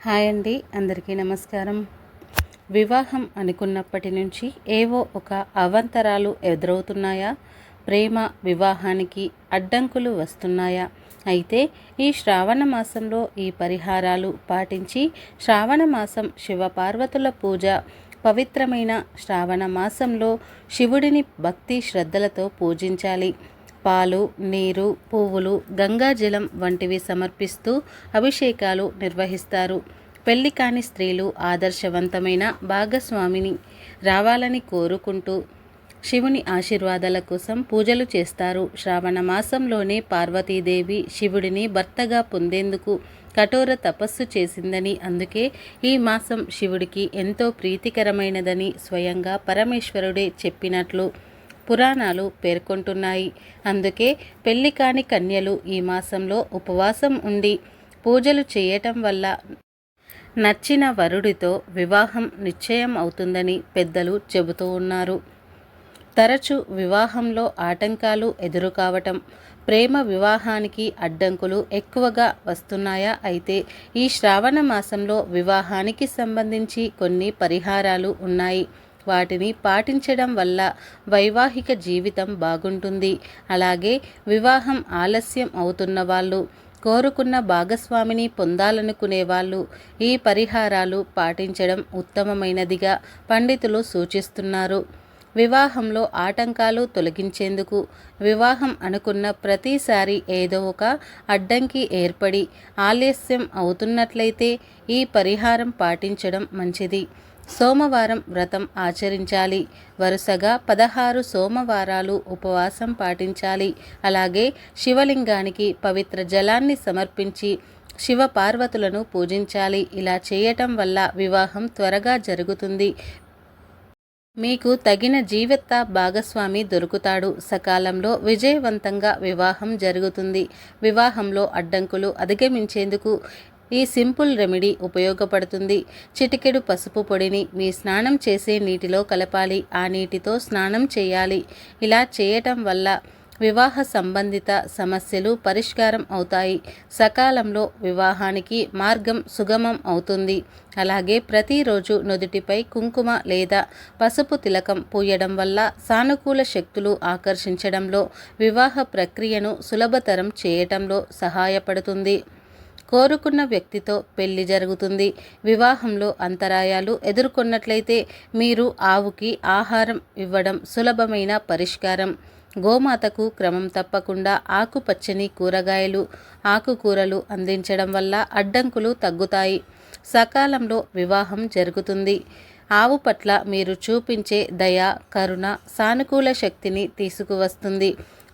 Hi అండి, అందరికీ నమస్కారం. వివాహం అనుకున్నప్పటి నుంచి ఏవో ఒక అవాంతరాలు ఎదురవుతున్నాయా? ప్రేమ వివాహానికి అడ్డంకులు వస్తున్నాయా? అయితే ఈ శ్రావణ మాసంలో ఈ పరిహారాలు పాటించి శ్రావణ మాసం శివపార్వతుల పూజ పవిత్రమైన శ్రావణ మాసంలో శివుడిని భక్తి శ్రద్ధలతో పూజించాలి. పాలు, నీరు, పువ్వులు, గంగాజలం వంటివి సమర్పిస్తూ అభిషేకాలు నిర్వహిస్తారు. పెళ్లి కాని స్త్రీలు ఆదర్శవంతమైన భాగస్వామిని రావాలని కోరుకుంటూ శివుని ఆశీర్వాదాల కోసం పూజలు చేస్తారు. శ్రావణ మాసంలోనే పార్వతీదేవి శివుడిని భర్తగా పొందేందుకు కఠోర తపస్సు చేసిందని, అందుకే ఈ మాసం శివుడికి ఎంతో ప్రీతికరమైనదని స్వయంగా పరమేశ్వరుడే చెప్పినట్లు పురాణాలు పేర్కొంటున్నాయి. అందుకే పెళ్లి కాని కన్యలు ఈ మాసంలో ఉపవాసం ఉండి పూజలు చేయటం వల్ల నచ్చిన వరుడితో వివాహం నిశ్చయం అవుతుందని పెద్దలు చెబుతూ ఉన్నారు. తరచూ వివాహంలో ఆటంకాలు ఎదురుకావటం, ప్రేమ వివాహానికి అడ్డంకులు ఎక్కువగా వస్తున్నాయా? అయితే ఈ శ్రావణ మాసంలో వివాహానికి సంబంధించి కొన్ని పరిహారాలు ఉన్నాయి. వాటిని పాటించడం వల్ల వైవాహిక జీవితం బాగుంటుంది. అలాగే వివాహం ఆలస్యం అవుతున్న వాళ్ళు, కోరుకున్న భాగస్వామిని పొందాలనుకునే వాళ్ళు ఈ పరిహారాలు పాటించడం ఉత్తమమైనదిగా పండితులు సూచిస్తున్నారు. వివాహంలో ఆటంకాలు తొలగించేందుకు వివాహం అనుకున్న ప్రతిసారి ఏదో ఒక అడ్డంకి ఏర్పడి ఆలస్యం అవుతున్నట్లయితే ఈ పరిహారం పాటించడం మంచిది. సోమవారం వ్రతం ఆచరించాలి. వరుసగా 16 సోమవారాలు ఉపవాసం పాటించాలి. అలాగే శివలింగానికి పవిత్ర జలాన్ని సమర్పించి శివపార్వతులను పూజించాలి. ఇలా చేయటం వల్ల వివాహం త్వరగా జరుగుతుంది. మీకు తగిన జీవిత భాగస్వామి దొరుకుతాడు. సకాలంలో విజయవంతంగా వివాహం జరుగుతుంది. వివాహంలో అడ్డంకులు అధిగమించేందుకు ఈ సింపుల్ రెమెడీ ఉపయోగపడుతుంది. చిటికెడు పసుపు పొడిని మీ స్నానం చేసే నీటిలో కలపాలి. ఆ నీటితో స్నానం చేయాలి. ఇలా చేయటం వల్ల వివాహ సంబంధిత సమస్యలు పరిష్కారం అవుతాయి. సకాలంలో వివాహానికి మార్గం సుగమం అవుతుంది. అలాగే ప్రతిరోజు నుదుటిపై కుంకుమ లేదా పసుపు తిలకం పూయడం వల్ల సానుకూల శక్తులు ఆకర్షించడంలో, వివాహ ప్రక్రియను సులభతరం చేయటంలో సహాయపడుతుంది. కోరుకున్న వ్యక్తితో పెళ్లి జరుగుతుంది. వివాహంలో అంతరాయాలు ఎదుర్కొన్నట్లయితే మీరు ఆవుకి ఆహారం ఇవ్వడం సులభమైన పరిష్కారం. గోమాతకు క్రమం తప్పకుండా ఆకుపచ్చని కూరగాయలు, ఆకుకూరలు అందించడం వల్ల అడ్డంకులు తగ్గుతాయి. సకాలంలో వివాహం జరుగుతుంది. ఆవు పట్ల మీరు చూపించే దయ, కరుణ సానుకూల శక్తిని తీసుకువస్తుంది.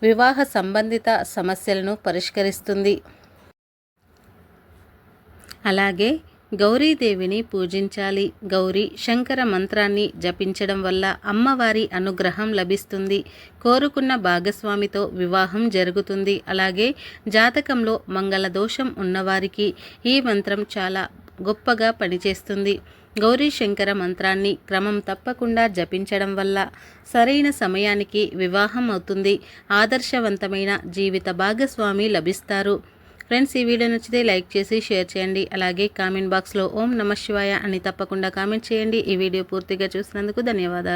వివాహ సంబంధిత సమస్యలను పరిష్కరిస్తుంది. అలాగే గౌరీదేవిని పూజించాలి. గౌరీ శంకర మంత్రాన్ని జపించడం వల్ల అమ్మవారి అనుగ్రహం లభిస్తుంది. కోరుకున్న భాగస్వామితో వివాహం జరుగుతుంది. అలాగే జాతకంలో మంగళ దోషం ఉన్నవారికి ఈ మంత్రం చాలా గొప్పగా పనిచేస్తుంది. గౌరీ శంకర మంత్రాన్ని క్రమం తప్పకుండా జపించడం వల్ల సరైన సమయానికి వివాహం అవుతుంది. ఆదర్శవంతమైన జీవిత భాగస్వామి లభిస్తారు. ఫ్రెండ్స్, ఈ వీడియో నచ్చితే లైక్ చేసి షేర్ చేయండి. అలాగే కామెంట్ బాక్స్లో ఓం నమః శివాయ అని తప్పకుండా కామెంట్ చేయండి. ఈ వీడియో పూర్తిగా చూసినందుకు ధన్యవాదాలు.